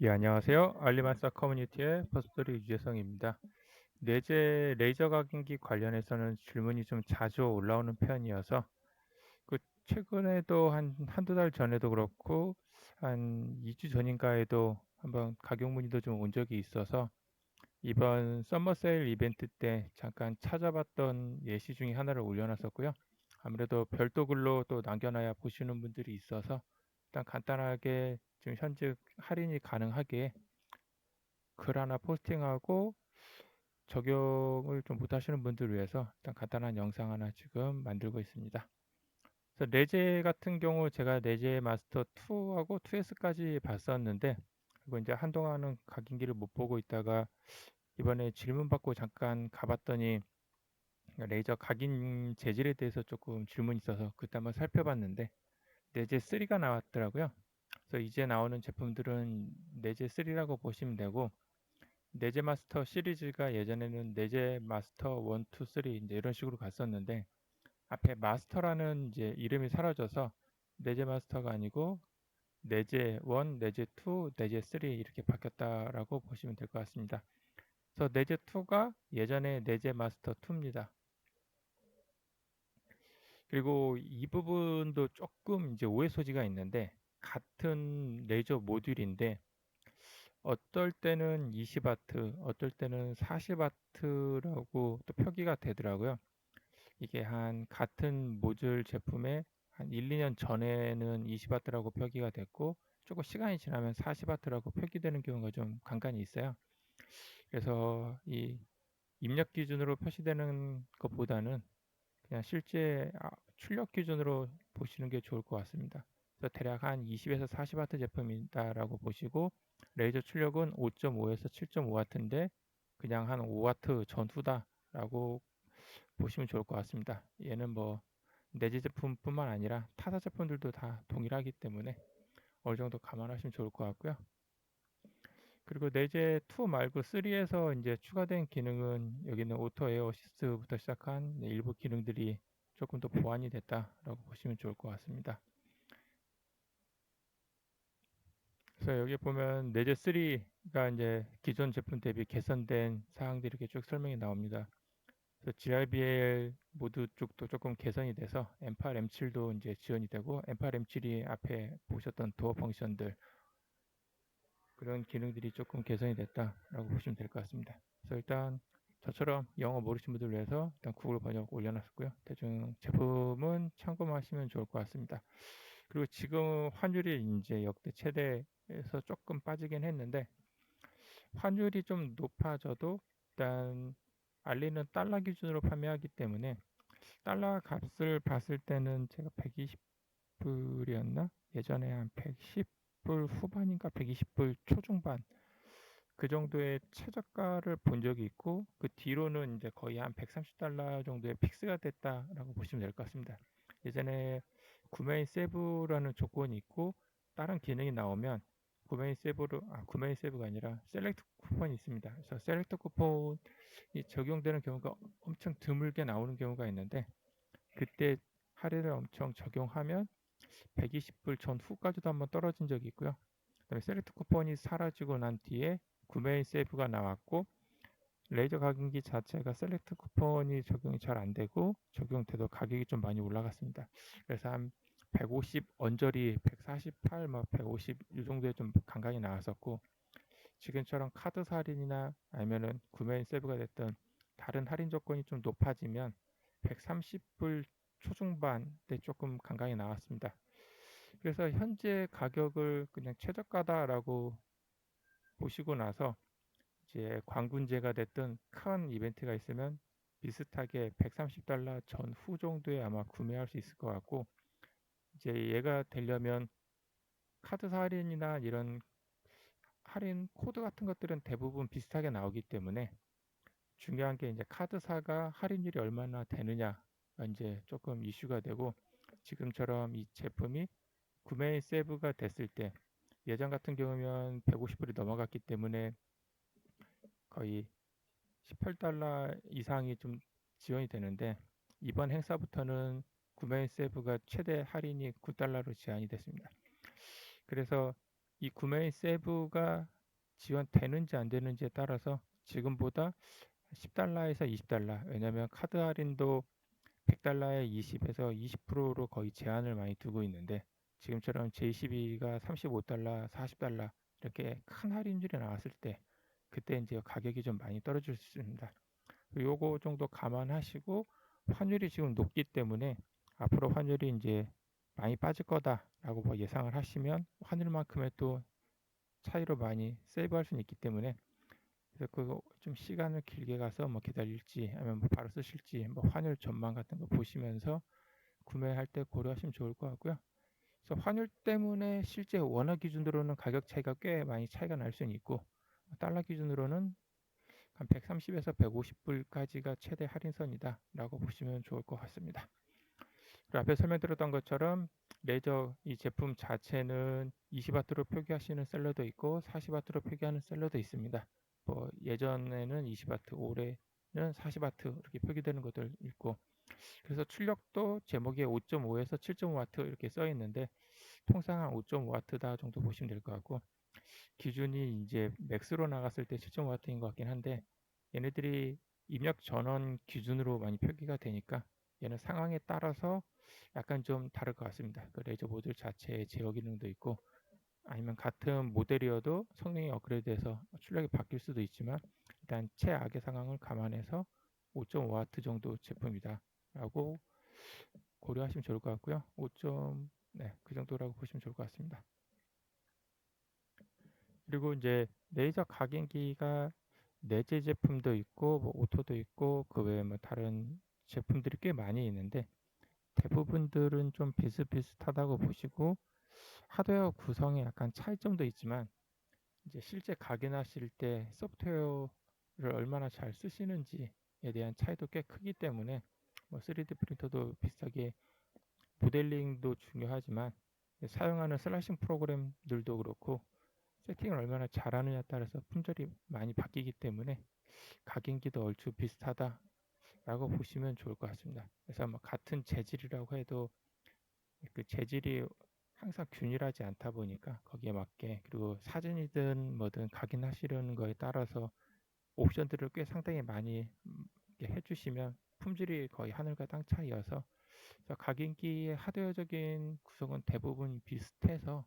예, 안녕하세요. 알리마사 커뮤니티의 퍼스토리 유재성입니다. 내재 레이저 각인기 관련해서는 질문이 좀 자주 올라오는 편이어서 그 최근에도 한두 달 전에도 그렇고 한 2주 전인가에도 한번 가격 문의도 좀 온 적이 있어서 이번 썸머 세일 이벤트 때 잠깐 찾아봤던 예시 중에 하나를 올려놨었고요. 아무래도 별도 글로 또 남겨놔야 보시는 분들이 있어서 일단 간단하게 지금 현재 할인이 가능하게 글 하나 포스팅하고 적용을 좀 못하시는 분들을 위해서 일단 간단한 영상 하나 지금 만들고 있습니다. 그래서 내재 같은 경우 제가 내재 마스터 2하고 2S까지 봤었는데 그리고 이제 한동안은 각인기를 못 보고 있다가 이번에 질문 받고 잠깐 가봤더니 레이저 각인 재질에 대해서 조금 질문이 있어서 그때 한번 살펴봤는데 내재 3가 나왔더라고요. 그래서 이제 나오는 제품들은 내재 3라고 보시면 되고 내재 마스터 시리즈가 예전에는 내재 마스터 1, 2, 3 이제 이런 식으로 갔었는데 앞에 마스터라는 이제 이름이 사라져서 내재 마스터가 아니고 내재 1, 내재 2, 내재 3 이렇게 바뀌었다라고 보시면 될 것 같습니다. 그래서 내재 2가 예전에 내재 마스터 2입니다. 그리고 이 부분도 조금 이제 오해 소지가 있는데 같은 레이저 모듈인데 어떨 때는 20와트, 어떨 때는 40와트라고 또 표기가 되더라고요. 이게 한 같은 모듈 제품에 한 1, 2년 전에는 20와트라고 표기가 됐고 조금 시간이 지나면 40와트라고 표기되는 경우가 좀 간간이 있어요. 그래서 이 입력 기준으로 표시되는 것보다는 그냥 실제 출력 기준으로 보시는 게 좋을 것 같습니다. 그래서 대략 한 20에서 40와트 제품이다라고 보시고 레이저 출력은 5.5에서 7.5와트인데 그냥 한 5와트 전후다라고 보시면 좋을 것 같습니다. 얘는 뭐 내재 제품뿐만 아니라 타사 제품들도 다 동일하기 때문에 어느 정도 감안하시면 좋을 것 같고요. 그리고 내재 2 말고 3에서 이제 추가된 기능은 여기는 오토 에어 어시스트부터 시작한 일부 기능들이 조금 더 보완이 됐다라고 보시면 좋을 것 같습니다. 그래서 여기 보면 내재 3가 이제 기존 제품 대비 개선된 사항들이 이렇게 쭉 설명이 나옵니다. 그래서 GRBL 모드 쪽도 조금 개선이 돼서 M8, M7도 이제 지원이 되고 M8, M7이 앞에 보셨던 도어 펑션들 그런 기능들이 조금 개선이 됐다라고 보시면 될 것 같습니다. 그래서 일단 저처럼 영어 모르시는 분들을 위해서 일단 구글 번역 올려놨고요. 대충 제품은 참고하시면 좋을 것 같습니다. 그리고 지금 환율이 이제 역대 최대에서 조금 빠지긴 했는데 환율이 좀 높아져도 일단 알리는 달러 기준으로 판매하기 때문에 달러 값을 봤을 때는 제가 120불이었나? 예전에 한 110불 후반인가 120불 초중반 그 정도의 최저가를 본 적이 있고 그 뒤로는 이제 거의 한 130달러 정도의 픽스가 됐다라고 보시면 될 것 같습니다. 예전에 구매인 세브라는 조건이 있고 다른 기능이 나오면 구매인 세브가 아니라 셀렉트 쿠폰이 있습니다. 그래서 셀렉트 쿠폰이 적용되는 경우가 엄청 드물게 나오는 경우가 있는데 그때 할인을 엄청 적용하면 120불 전후까지도 한번 떨어진 적이 있고요. 그다음에 셀렉트 쿠폰이 사라지고 난 뒤에 구매인 세이브가 나왔고 레이저 각인기 자체가 셀렉트 쿠폰이 적용이 잘 안 되고 적용돼도 가격이 좀 많이 올라갔습니다. 그래서 한 150 언저리 148, 막 150 이 정도에 좀 간간히 나왔었고 지금처럼 카드 할인이나 아니면은 구매인 세이브가 됐던 다른 할인 조건이 좀 높아지면 130불 초중반대 조금 간간히 나왔습니다. 그래서 현재 가격을 그냥 최저가다라고 보시고 나서 이제 관군제가 됐든 큰 이벤트가 있으면 비슷하게 130달러 전후 정도에 아마 구매할 수 있을 것 같고 이제 얘가 되려면 카드 할인이나 이런 할인 코드 같은 것들은 대부분 비슷하게 나오기 때문에 중요한 게 이제 카드사가 할인율이 얼마나 되느냐가 이제 조금 이슈가 되고 지금처럼 이 제품이 구매 세브가 됐을 때 예전 같은 경우면 150불이 넘어갔기 때문에 거의 18달러 이상이 좀 지원이 되는데 이번 행사부터는 구매 세브가 최대 할인이 9달러로 제한이 됐습니다. 그래서 이 구매인 세부가 지원되는지 안 되는지에 따라서 지금보다 $10에서 $20, 왜냐면 카드 할인도 $100에 20에서 20%로 거의 제한을 많이 두고 있는데, 지금처럼 J12가 $35, $40 이렇게 큰 할인율이 나왔을 때 그때 이제 가격이 좀 많이 떨어질 수 있습니다. 요거 정도 감안하시고, 환율이 지금 높기 때문에 앞으로 환율이 이제 많이 빠질 거다라고 뭐 예상을 하시면 환율만큼의 또 차이로 많이 세이브할 수는 있기 때문에, 그래서 그거 좀 시간을 길게 가서 뭐 기다릴지 아니면 뭐 바로 쓰실지 뭐 환율 전망 같은 거 보시면서 구매할 때 고려하시면 좋을 것 같고요. 그래서 환율 때문에 실제 원화 기준으로는 가격 차이가 꽤 많이 차이가 날 수는 있고, 달러 기준으로는 한 130에서 150불까지가 최대 할인선이다라고 보시면 좋을 것 같습니다. 그리고 앞에 설명드렸던 것처럼 레저 이 제품 자체는 20W로 표기하시는 셀러도 있고 40W로 표기하는 셀러도 있습니다. 뭐 예전에는 20W, 올해는 40W 이렇게 표기되는 것들 있고, 그래서 출력도 제목에 5.5에서 7.5W 이렇게 써 있는데 통상 한 5.5W다 정도 보시면 될 것 같고, 기준이 이제 맥스로 나갔을 때 7.5W인 것 같긴 한데, 얘네들이 입력 전원 기준으로 많이 표기가 되니까 얘는 상황에 따라서 약간 좀 다를 것 같습니다. 그 레저 모듈 자체의 제어 기능도 있고, 아니면 같은 모델이어도 성능이 업그레이드돼서 출력이 바뀔 수도 있지만, 일단 최악의 상황을 감안해서 5.5W 정도 제품이다 라고 고려하시면 좋을 것 같고요. 네, 그 정도라고 보시면 좋을 것 같습니다. 그리고 이제 레이저 각인기가 내재 제품도 있고 뭐 오토도 있고 그 외에 뭐 다른 제품들이 꽤 많이 있는데, 대부분들은 좀 비슷비슷하다고 보시고, 하드웨어 구성에 약간 차이점도 있지만 이제 실제 각인하실 때 소프트웨어를 얼마나 잘 쓰시는지에 대한 차이도 꽤 크기 때문에, 뭐 3D 프린터도 비슷하게 모델링도 중요하지만 사용하는 슬래싱 프로그램들도 그렇고 세팅을 얼마나 잘하느냐에 따라서 품질이 많이 바뀌기 때문에 각인기도 얼추 비슷하다라고 보시면 좋을 것 같습니다. 그래서 뭐 같은 재질이라고 해도 그 재질이 항상 균일하지 않다 보니까 거기에 맞게, 그리고 사진이든 뭐든 각인하시려는 거에 따라서 옵션들을 꽤 상당히 많이 해주시면 품질이 거의 하늘과 땅 차이여서, 각인기의 하드웨어적인 구성은 대부분 비슷해서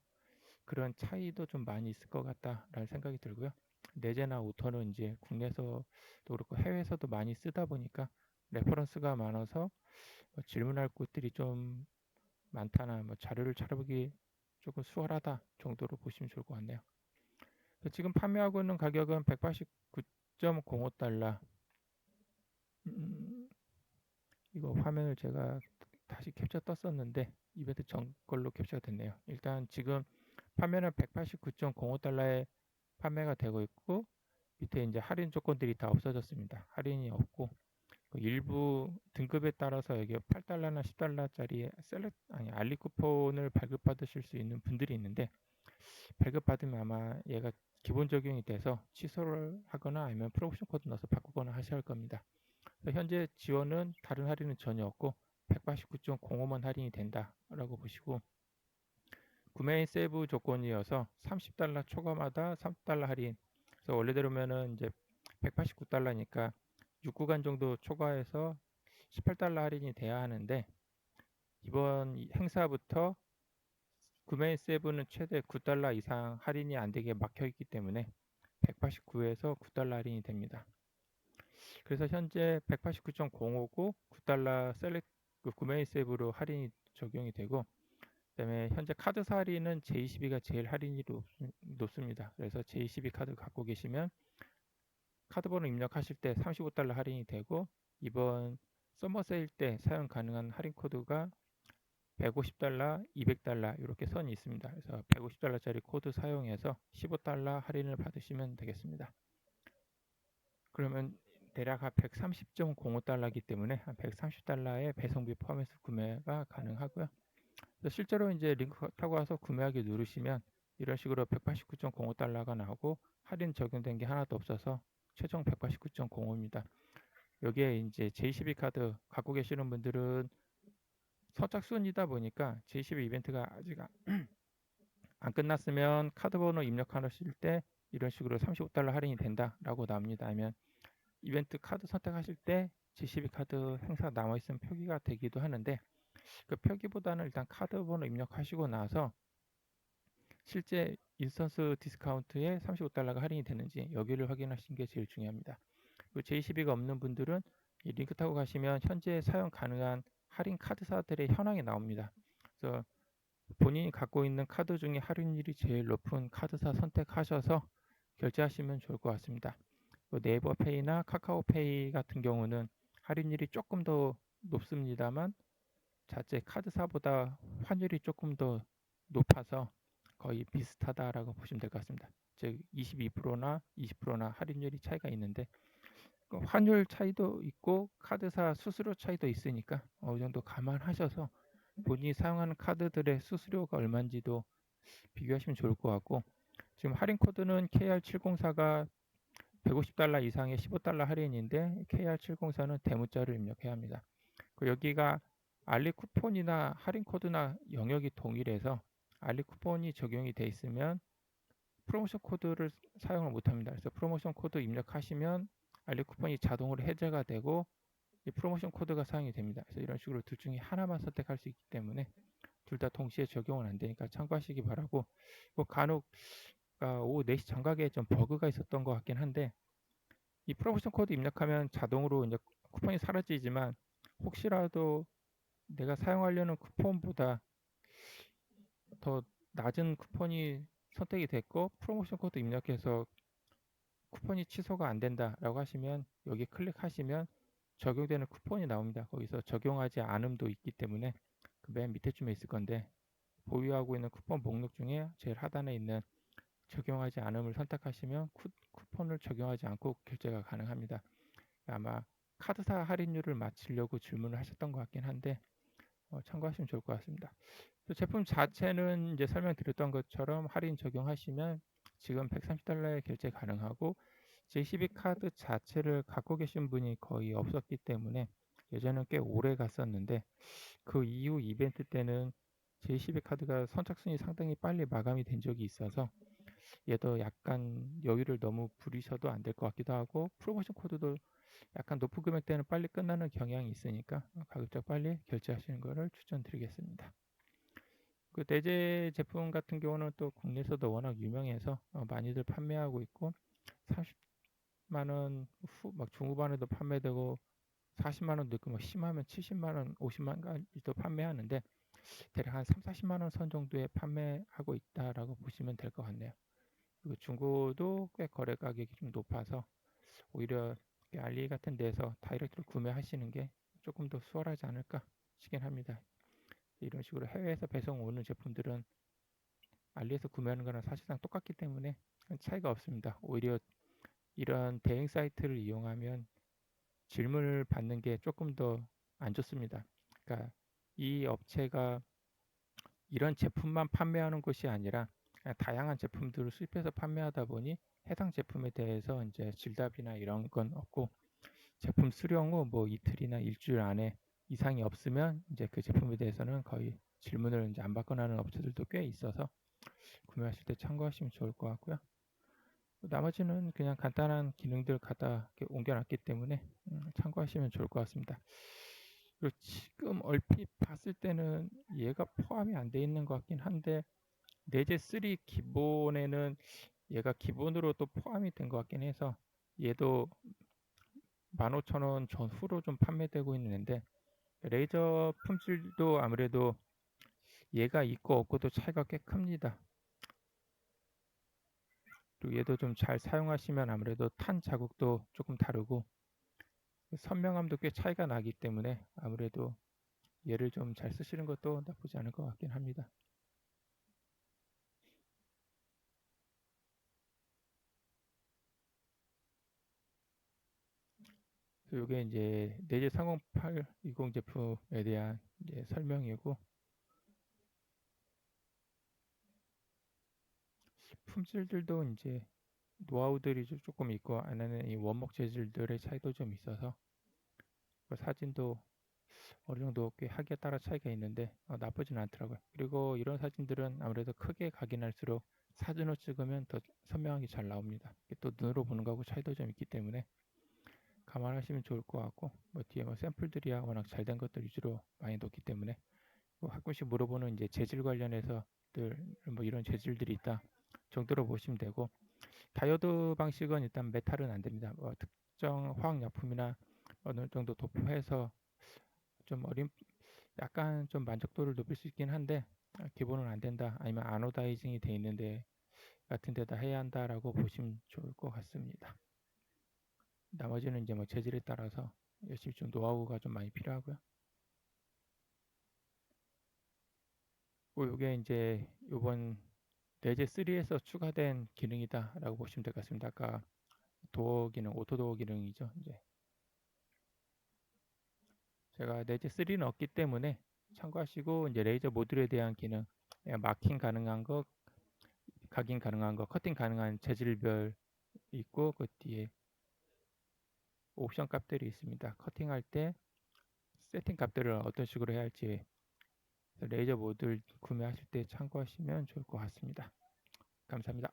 그런 차이도 좀 많이 있을 것 같다라는 생각이 들고요. 내재나 오토는 이제 국내에서도 그렇고 해외에서도 많이 쓰다 보니까 레퍼런스가 많아서 뭐 질문할 곳들이 좀 많다나 뭐 자료를 찾아보기 조금 수월하다 정도로 보시면 좋을 것 같네요. 지금 판매하고 있는 가격은 189.05달러. 이거 화면을 제가 다시 캡처 떴었는데 이벤트 전 걸로 캡처가 됐네요. 일단 지금 판매는 189.05달러에 판매가 되고 있고, 밑에 이제 할인 조건들이 다 없어졌습니다. 할인이 없고, 일부 등급에 따라서 여기 8달러나 10달러짜리 알리 쿠폰을 발급받으실 수 있는 분들이 있는데, 발급받으면 아마 얘가 기본 적용이 돼서 취소를 하거나 아니면 프로모션 코드 넣어서 바꾸거나 하셔야 할 겁니다. 현재 지원은 다른 할인은 전혀 없고 189.05만 할인이 된다라고 보시고, 구매인 세이브 조건이어서 30달러 초과마다 3달러 할인. 그래서 원래대로면은 이제 189달러니까 6구간 정도 초과해서 18달러 할인이 돼야 하는데, 이번 행사부터 구매인 세이브는 최대 9달러 이상 할인이 안 되게 막혀 있기 때문에 189에서 9달러 할인이 됩니다. 그래서 현재 189.05고 9달러 그 구매인 세이브로 할인이 적용이 되고, 그다음에 현재 카드사 할인은 J12가 제일 할인이 높습니다. 그래서 J12 카드 갖고 계시면 카드번호 입력하실 때 35달러 할인이 되고, 이번 서머 세일 때 사용 가능한 할인 코드가 150달러, 200달러 이렇게 선이 있습니다. 그래서 150달러짜리 코드 사용해서 15달러 할인을 받으시면 되겠습니다. 그러면 대략 한 130.05달러이기 때문에 한 130달러의 배송비 포함해서 구매가 가능하고요. 실제로 이제 링크 타고 와서 구매하기 누르시면 이런 식으로 189.05달러가 나오고 할인 적용된 게 하나도 없어서 최종 189.05입니다. 여기에 이제 J12 카드 갖고 계시는 분들은 선착순이다 보니까 J12 이벤트가 안 끝났으면 카드 번호 입력하실 때 이런 식으로 35달러 할인이 된다라고 나옵니다. 아니면 이벤트 카드 선택하실 때 G12 카드 행사 남아있으면 표기가 되기도 하는데 그 표기보다는 일단 카드 번호 입력하시고 나서 실제 인스턴스 디스카운트에 35달러가 할인이 되는지 여기를 확인하시는 게 제일 중요합니다. 그리고 J12가 없는 분들은 이 링크 타고 가시면 현재 사용 가능한 할인 카드사들의 현황이 나옵니다. 그래서 본인이 갖고 있는 카드 중에 할인율이 제일 높은 카드사 선택하셔서 결제하시면 좋을 것 같습니다. 네이버페이나 카카오페이 같은 경우는 할인율이 조금 더 높습니다만 자체 카드사보다 환율이 조금 더 높아서 거의 비슷하다라고 보시면 될 것 같습니다. 즉 22%나 20%나 할인율이 차이가 있는데 환율 차이도 있고 카드사 수수료 차이도 있으니까 어느 정도 감안하셔서 본인이 사용하는 카드들의 수수료가 얼마인지도 비교하시면 좋을 것 같고 지금 할인 코드는 KR704가 150달러 이상의 15달러 할인인데 KR704는 대문자를 입력해야 합니다. 여기가 알리 쿠폰이나 할인 코드나 영역이 동일해서 알리 쿠폰이 적용이 돼 있으면 프로모션 코드를 사용을 못합니다. 그래서 프로모션 코드 입력하시면 알리 쿠폰이 자동으로 해제가 되고 이 프로모션 코드가 사용이 됩니다. 그래서 이런 식으로 둘 중에 하나만 선택할 수 있기 때문에 둘 다 동시에 적용은 안 되니까 참고하시기 바라고 간혹 오후 4시 정각에 좀 버그가 있었던 것 같긴 한데 이 프로모션 코드 입력하면 자동으로 이제 쿠폰이 사라지지만 혹시라도 내가 사용하려는 쿠폰보다 더 낮은 쿠폰이 선택이 됐고 프로모션 코드 입력해서 쿠폰이 취소가 안 된다라고 하시면 여기 클릭하시면 적용되는 쿠폰이 나옵니다. 거기서 적용하지 않음도 있기 때문에 그 맨 밑에쯤에 있을 건데 보유하고 있는 쿠폰 목록 중에 제일 하단에 있는 적용하지 않음을 선택하시면 쿠폰을 적용하지 않고 결제가 가능합니다. 아마 카드사 할인율을 맞추려고 질문을 하셨던 것 같긴 한데 참고하시면 좋을 것 같습니다. 제품 자체는 이제 설명드렸던 것처럼 할인 적용하시면 지금 130달러에 결제 가능하고 J12 카드 자체를 갖고 계신 분이 거의 없었기 때문에 예전엔 꽤 오래 갔었는데 그 이후 이벤트 때는 J12 카드가 선착순이 상당히 빨리 마감이 된 적이 있어서 얘도 약간 여유를 너무 부리셔도 안 될 것 같기도 하고 프로모션 코드도 약간 높은 금액대는 빨리 끝나는 경향이 있으니까 가급적 빨리 결제하시는 것을 추천드리겠습니다. 그 내재 제품 같은 경우는 또 국내에서도 워낙 유명해서 많이들 판매하고 있고 30만 원 후 막 중후반에도 판매되고 40만 원도 있고 막 심하면 70만 원, 50만 원까지도 판매하는데 대략 한 3, 40만 원 선 정도에 판매하고 있다라고 보시면 될 것 같네요. 그리고 중고도 꽤 거래 가격이 좀 높아서 오히려 알리 같은 데서 다이렉트로 구매하시는 게 조금 더 수월하지 않을까 싶긴 합니다. 이런 식으로 해외에서 배송 오는 제품들은 알리에서 구매하는 거랑 사실상 똑같기 때문에 차이가 없습니다. 오히려 이런 대행 사이트를 이용하면 질문을 받는 게 조금 더 안 좋습니다. 그러니까 이 업체가 이런 제품만 판매하는 것이 아니라 다양한 제품들을 수입해서 판매하다 보니 해당 제품에 대해서 이제 질답이나 이런 건 없고 제품 수령 후 뭐 이틀이나 일주일 안에 이상이 없으면 이제 그 제품에 대해서는 거의 질문을 이제 안 받거나 하는 업체들도 꽤 있어서 구매하실 때 참고하시면 좋을 것 같고요. 나머지는 그냥 간단한 기능들 갖다 옮겨놨기 때문에 참고하시면 좋을 것 같습니다. 그리고 지금 얼핏 봤을 때는 얘가 포함이 안 돼 있는 것 같긴 한데 내재 3 기본에는 얘가 기본으로 또 포함이 된 것 같긴 해서 얘도 15,000원 전후로 좀 판매되고 있는데 레이저 품질도 아무래도 얘가 있고 없고도 차이가 꽤 큽니다. 그리고 얘도 좀 잘 사용하시면 아무래도 탄 자국도 조금 다르고 선명함도 꽤 차이가 나기 때문에 아무래도 얘를 좀 잘 쓰시는 것도 나쁘지 않을 것 같긴 합니다. 이게 이제 내재 3080 제품에 대한 이제 설명이고 품질들도 이제 노하우들이 조금 있고 안에는 이 원목 재질들의 차이도 좀 있어서 그 사진도 어느 정도 꽤 하기에 따라 차이가 있는데 나쁘진 않더라고요. 그리고 이런 사진들은 아무래도 크게 각인할수록 사진으로 찍으면 더 선명하게 잘 나옵니다. 또 눈으로 보는 거하고 차이도 좀 있기 때문에 감안하시면 좋을 것 같고, 뭐 뒤에 뭐 샘플들이야 워낙 잘 된 것들 위주로 많이 넣기 때문에, 뭐 가끔씩 물어보는 이제 재질 관련해서들 뭐 이런 재질들이 있다 정도로 보시면 되고, 다이오드 방식은 일단 메탈은 안 됩니다. 뭐 특정 화학약품이나 어느 정도 도포해서 좀 약간 좀 만족도를 높일 수 있긴 한데, 기본은 안 된다, 아니면 아노다이징이 돼 있는데 같은 데다 해야 한다라고 보시면 좋을 것 같습니다. 나머지는 이제 뭐 재질에 따라서 열심히 좀 노하우가 좀 많이 필요하고요. 이게 이제 이번 레제 3에서 추가된 기능이다라고 보시면 될 것 같습니다. 아까 도어 기능, 오토 도어 기능이죠. 이제 제가 레제 3는 없기 때문에 참고하시고, 이제 레이저 모듈에 대한 기능, 마킹 가능한 거, 각인 가능한 거, 커팅 가능한 재질별 있고, 그 뒤에 옵션 값들이 있습니다. 커팅할 때 세팅 값들을 어떤 식으로 해야 할지 레이저 모듈 구매하실 때 참고하시면 좋을 것 같습니다. 감사합니다.